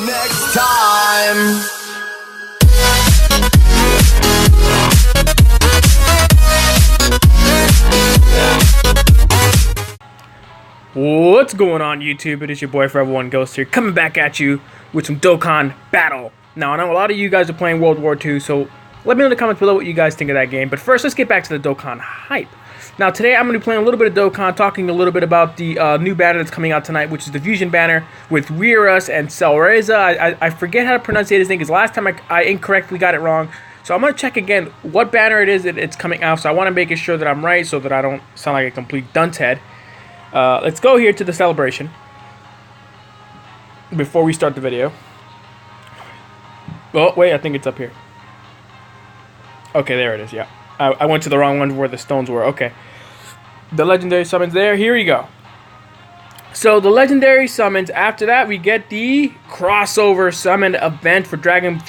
next time. What's going on, YouTube? It is your boy Forever One Ghost here, coming back at you with some Dokkan Battle. Now, I know a lot of you guys are playing World War II, so let me know in the comments below what you guys think of that game. But first, let's get back to the Dokkan hype. Now, today I'm going to be playing a little bit of Dokkan, talking a little bit about the new banner that's coming out tonight, which is the Fusion banner with Weirus and Cellreza. I forget how to pronounce his name, because last time I incorrectly got it wrong. So I'm going to check again what banner it is that it's coming out, so I want to make sure that I'm right so that I don't sound like a complete dunce head. Let's go here to the celebration before we start the video. Oh, wait, I think it's up here. Okay, there it is, yeah. I went to the wrong one where the stones were. Okay. The legendary summons there. Here you go. So, the legendary summons, after that, we get the crossover summon event for Dragon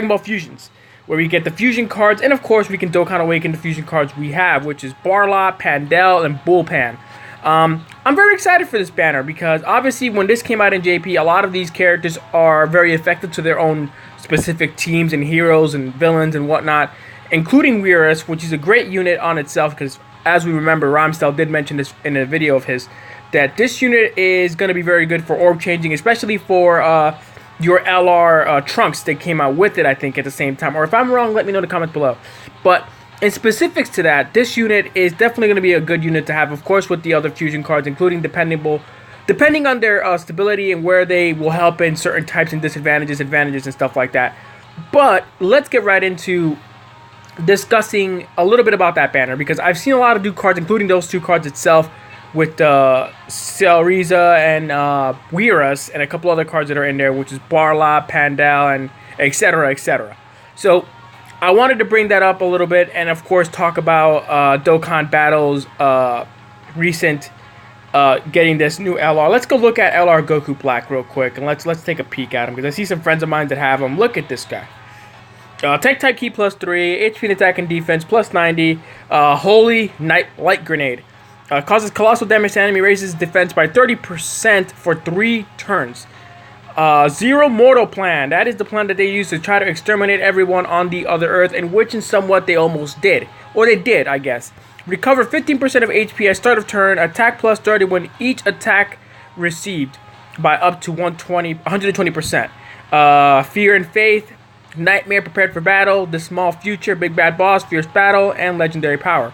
Ball Fusions, where we get the fusion cards, and of course, we can Dokkan Awaken the fusion cards we have, which is Barlot, Pandel, and Bullpan. I'm very excited for this banner because obviously when this came out in JP, a lot of these characters are very effective to their own specific teams and heroes and villains and whatnot, including Weirus, which is a great unit on itself because, as we remember, Ramstel did mention this in a video of his, that this unit is going to be very good for orb changing, especially for your LR Trunks that came out with it, I think, at the same time. Or if I'm wrong, let me know in the comments below. But in specifics to that, this unit is definitely going to be a good unit to have, of course, with the other fusion cards, including depending on their stability and where they will help in certain types and disadvantages, advantages, and stuff like that. But let's get right into discussing a little bit about that banner, because I've seen a lot of new cards, including those two cards itself, with Cellreza and Weirus, and a couple other cards that are in there, which is Barla, Pandal, and etc., etc. So I wanted to bring that up a little bit, and of course talk about Dokkan Battle's recent getting this new LR. Let's go look at LR Goku Black real quick, and let's take a peek at him, because I see some friends of mine that have him. Look at this guy. Tech type key +3, HP and attack and defense +90, Holy Light Grenade. Causes colossal damage to enemy, raises defense by 30% for 3 turns. Zero Mortal Plan. That is the plan that they use to try to exterminate everyone on the other Earth, and which in somewhat they almost did. Or they did, I guess. Recover 15% of HP at start of turn. Attack +30 when each attack received by up to 120%. Fear and Faith. Nightmare Prepared for Battle. The Small Future. Big Bad Boss. Fierce Battle. And Legendary Power.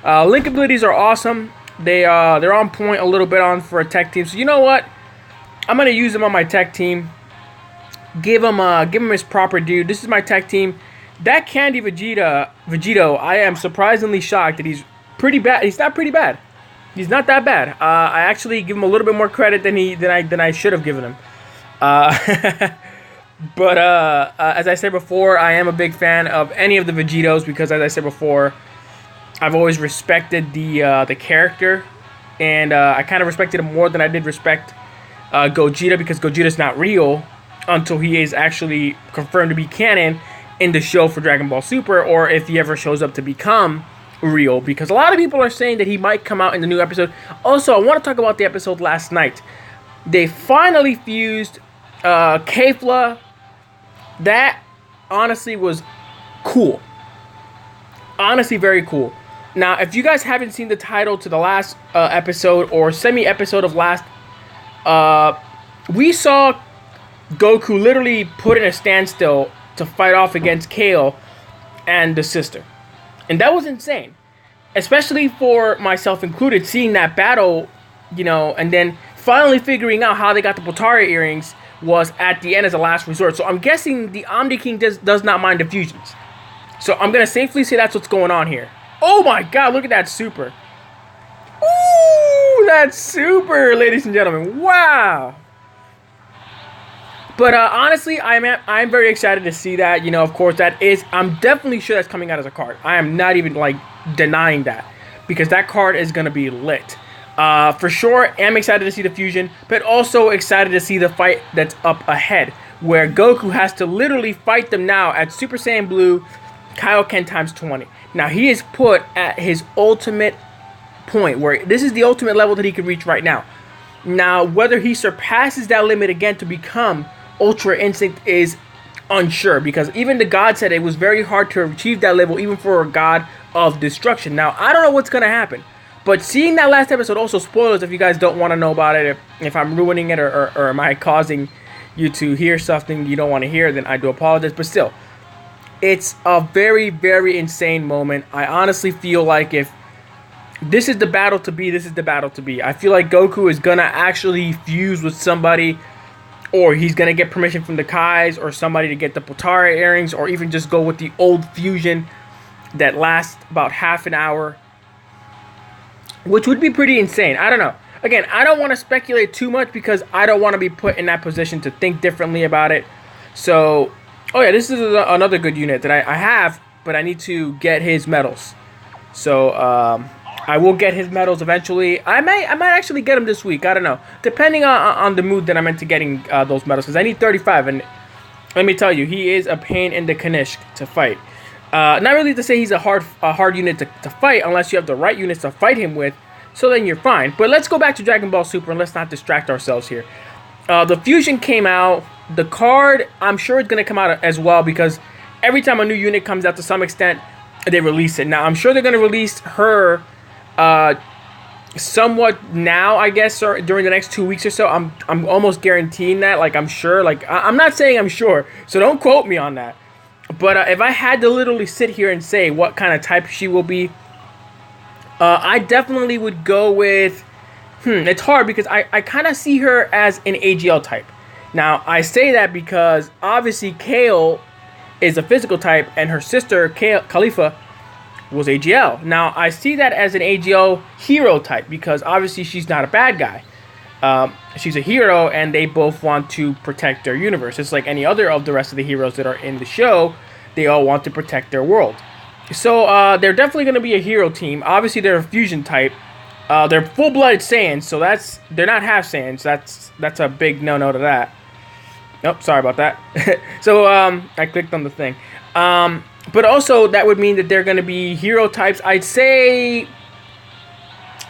Link abilities are awesome. They're on point a little bit on for a tech team. So you know what? I'm going to use him on my tech team. Give him his proper due. This is my tech team. That Candy Vegito, I am surprisingly shocked that he's pretty bad. He's not pretty bad. He's not that bad. I actually give him a little bit more credit than I should have given him. But as I said before, I am a big fan of any of the Vegitos because, as I said before, I've always respected the character, and I kind of respected him more than I did respect Gogeta, because Gogeta's not real until he is actually confirmed to be canon in the show for Dragon Ball Super, or if he ever shows up to become real, because a lot of people are saying that he might come out in the new episode. Also, I want to talk about the episode last night. They finally fused Kefla. That honestly was cool. Honestly, very cool. Now, if you guys haven't seen the title to the last episode or semi-episode of last, we saw Goku literally put in a standstill to fight off against Kale and the sister. And that was insane. Especially for myself included, seeing that battle, you know, and then finally figuring out how they got the Potara earrings was at the end as a last resort. So I'm guessing the Omni King does not mind the fusions. So I'm going to safely say that's what's going on here. Oh my god, look at that super. Ooh, that's super, ladies and gentlemen. Wow. But honestly, I'm very excited to see that. You know, of course, I'm definitely sure that's coming out as a card. I am not even, like, denying that, because that card is going to be lit. For sure, I'm excited to see the fusion, but also excited to see the fight that's up ahead, where Goku has to literally fight them now at Super Saiyan Blue Kaioken times 20. Now, he is put at his ultimate point, where this is the ultimate level that he can reach right now. Now, whether he surpasses that limit again to become Ultra Instinct is unsure, because even the god said it was very hard to achieve that level even for a god of destruction. Now, I don't know what's going to happen, but seeing that last episode, also spoilers if you guys don't want to know about it, if I'm ruining it, or am I causing you to hear something you don't want to hear, then I do apologize. But still, it's a very, very insane moment. I honestly feel like if this is the battle to be, this is the battle to be. I feel like Goku is going to actually fuse with somebody, or he's going to get permission from the Kais or somebody to get the Potara earrings, or even just go with the old fusion that lasts about half an hour, which would be pretty insane. I don't know. Again, I don't want to speculate too much because I don't want to be put in that position to think differently about it. So, oh yeah, this is another good unit that I have, but I need to get his medals. So, I will get his medals eventually. I might actually get them this week. I don't know. Depending on the mood that I'm into getting those medals. Because I need 35. And let me tell you, he is a pain in the Kanishk to fight. Not really to say he's a hard unit to fight unless you have the right units to fight him with. So then you're fine. But let's go back to Dragon Ball Super and let's not distract ourselves here. The Fusion came out. The card, I'm sure it's going to come out as well, because every time a new unit comes out to some extent, they release it. Now, I'm sure they're going to release her somewhat now, I guess, or during the next 2 weeks or so. I'm almost guaranteeing that. Like, I'm sure. Like, I'm not saying I'm sure, so don't quote me on that. But if I had to literally sit here and say what kind of type she will be, I definitely would go with... it's hard because I kind of see her as an AGL type. Now, I say that because obviously Kale is a physical type, and her sister, Kelfa, was AGL. Now, I see that as an AGL hero type because obviously she's not a bad guy. She's a hero, and they both want to protect their universe. It's like any other of the rest of the heroes that are in the show. They all want to protect their world. So, they're definitely going to be a hero team. Obviously, they're a fusion type. They're full-blooded Saiyans, so they're not half Saiyans. That's a big no-no to that. Nope, sorry about that. So, I clicked on the thing. But also, that would mean that they're going to be hero types. I'd say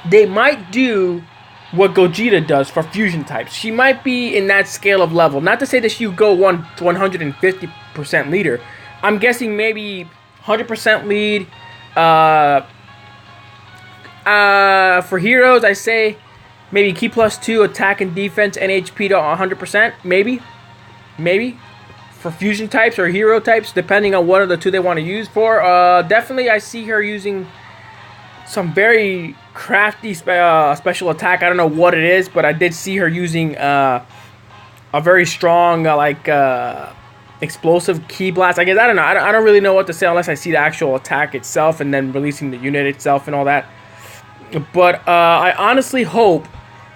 they might do what Gogeta does for fusion types. She might be in that scale of level. Not to say that she would go 150% leader. I'm guessing maybe 100% lead. For heroes, I say maybe Ki +2, attack and defense, and HP to 100%. Maybe. For fusion types or hero types, depending on what of the two they want to use for. Definitely, I see her using some very crafty special attack. I don't know what it is, but I did see her using a very strong, explosive Ki blast. I guess, I don't know. I don't really know what to say unless I see the actual attack itself and then releasing the unit itself and all that. But I honestly hope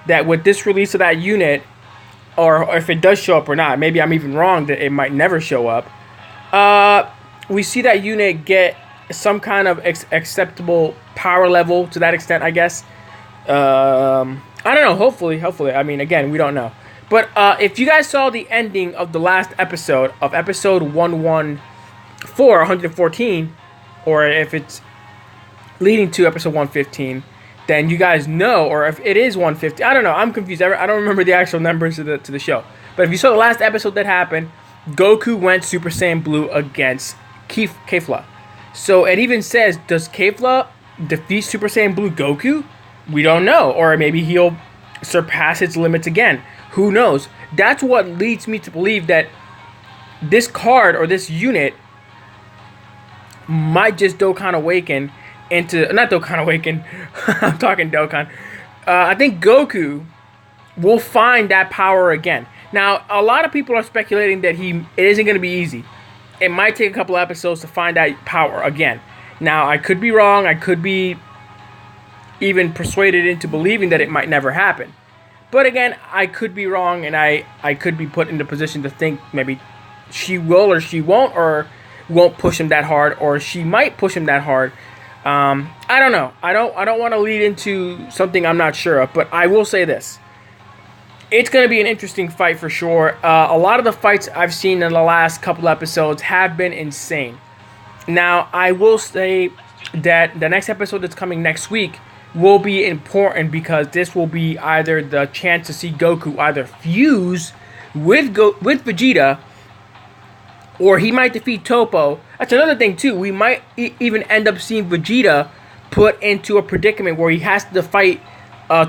that with this release of that unit, or if it does show up or not, maybe I'm even wrong that it might never show up, we see that unit get some kind of acceptable power level to that extent, I guess. I don't know, hopefully. I mean, again, we don't know. But if you guys saw the ending of the last episode, of episode 114, or if it's leading to episode 115, then you guys know, or if it is 150, I don't know, I'm confused. I don't remember the actual numbers to the show. But if you saw the last episode that happened, Goku went Super Saiyan Blue against Kefla. So it even says, does Kefla defeat Super Saiyan Blue Goku? We don't know. Or maybe he'll surpass its limits again. Who knows? That's what leads me to believe that this card or this unit might just Dokkan Awaken into... Not Dokkan Awaken. I'm talking Dokkan. I think Goku will find that power again. Now, a lot of people are speculating that it isn't going to be easy. It might take a couple episodes to find that power again. Now, I could be wrong. I could be even persuaded into believing that it might never happen. But again, I could be wrong, and I could be put in the position to think maybe she will or she won't, or won't push him that hard, or she might push him that hard. I don't know. I don't want to lead into something I'm not sure of, but I will say this. It's going to be an interesting fight for sure. A lot of the fights I've seen in the last couple episodes have been insane. Now, I will say that the next episode that's coming next week will be important, because this will be either the chance to see Goku either fuse with Vegeta, or he might defeat Topo. That's another thing too. We might even end up seeing Vegeta put into a predicament where he has to fight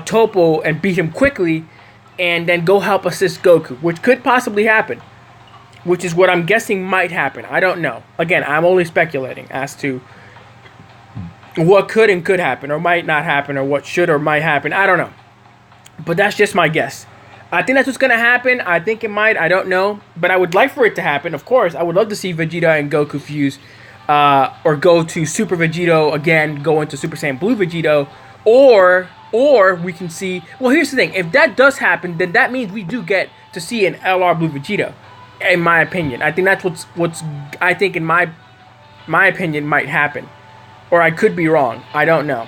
Topo and beat him quickly, and then go help assist Goku, which could possibly happen. Which is what I'm guessing might happen. I don't know. Again, I'm only speculating as to what could and could happen, or might not happen, or what should or might happen. I don't know. But that's just my guess. I think that's what's going to happen. I think it might. I don't know. But I would like for it to happen. Of course, I would love to see Vegeta and Goku fuse. Or go to Super Vegito again. Go into Super Saiyan Blue Vegito. Or we can see... Well, here's the thing. If that does happen, then that means we do get to see an LR Blue Vegito. In my opinion. I think that's what's I think in my opinion might happen. Or I could be wrong. I don't know.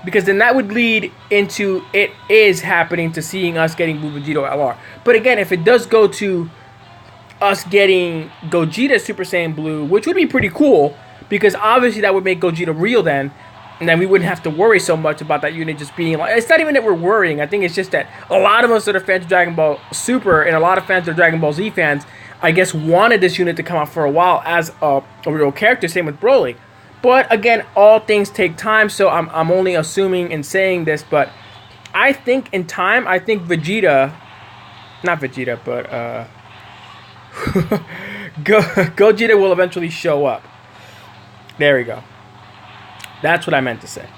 Because then that would lead into it is happening to seeing us getting Blue Vegito LR. But again, if it does go to us getting Gogeta Super Saiyan Blue, which would be pretty cool, because obviously that would make Gogeta real then, and then we wouldn't have to worry so much about that unit just being like... It's not even that we're worrying. I think it's just that a lot of us that are fans of Dragon Ball Super and a lot of fans of Dragon Ball Z fans, I guess, wanted this unit to come out for a while as a real character. Same with Broly. But again, all things take time, so I'm only assuming and saying this, but I think in time, I think Vegeta, not Vegeta, but Gogeta will eventually show up. There we go. That's what I meant to say.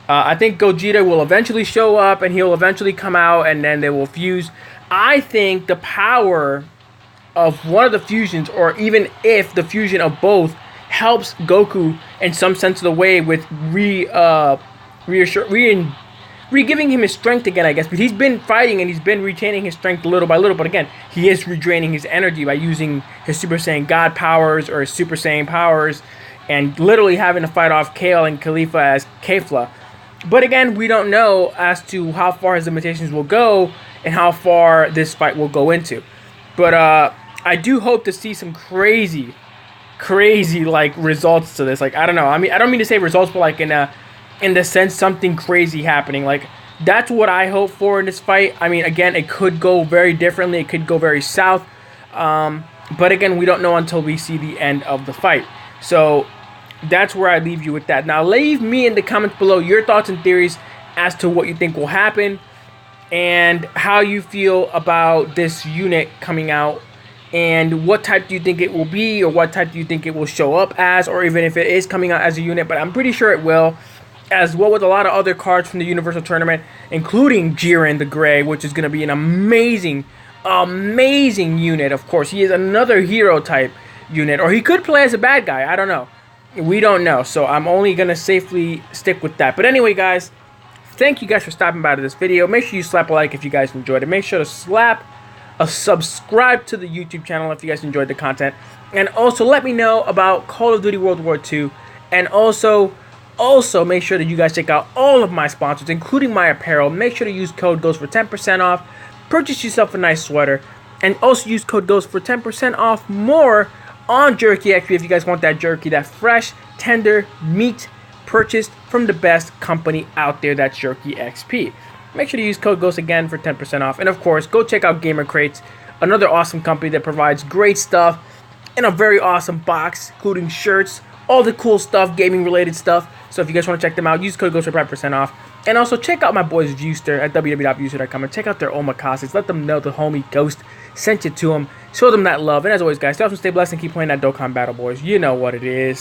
I think Gogeta will eventually show up, and he'll eventually come out, and then they will fuse. I think the power of one of the fusions, or even if the fusion of both, helps Goku in some sense of the way with re-giving him his strength again, I guess. But he's been fighting and he's been retaining his strength little by little. But again, he is redraining his energy by using his Super Saiyan God powers or his Super Saiyan powers, and literally having to fight off Kale and Kelfa as Kefla. But again, we don't know as to how far his limitations will go and how far this fight will go into. But I do hope to see some crazy like results to this. Like, I don't know. I mean, I don't mean to say results, but like in the sense something crazy happening. Like, that's what I hope for in this fight. I mean, again, it could go very differently. It could go very south. But again, we don't know until we see the end of the fight. So that's where I leave you with that. Now, leave me in the comments below your thoughts and theories as to what you think will happen and how you feel about this unit coming out. And what type do you think it will be, or what type do you think it will show up as, or even if it is coming out as a unit. But I'm pretty sure it will, as well with a lot of other cards from the Universal Tournament, including Jiren the Gray, which is going to be an amazing unit. Of course, he is another hero type unit, or he could play as a bad guy. I don't know. We don't know, so I'm only going to safely stick with that. But anyway, guys, thank you guys for stopping by to this video. Make sure you slap a like if you guys enjoyed it. Make sure to slap a subscribe to the YouTube channel if you guys enjoyed the content. And also let me know about Call of Duty World War II. And also make sure that you guys check out all of my sponsors, including my apparel. Make sure to use code GHOST for 10% off. Purchase yourself a nice sweater. And also use code GHOST for 10% off more on Jerky XP if you guys want that jerky, that fresh, tender meat purchased from the best company out there. That's Jerky XP. Make sure to use code GHOST again for 10% off. And of course, go check out Gamer Crates, another awesome company that provides great stuff in a very awesome box, including shirts, all the cool stuff, gaming related stuff. So if you guys want to check them out, use code GHOST for 5% off. And also check out my boys Viewster at www.viewster.com and check out their omakasses. Let them know the homie Ghost sent you to them. Show them that love. And as always, guys, stay awesome, stay blessed, and keep playing that Dokkan Battle, boys. You know what it is.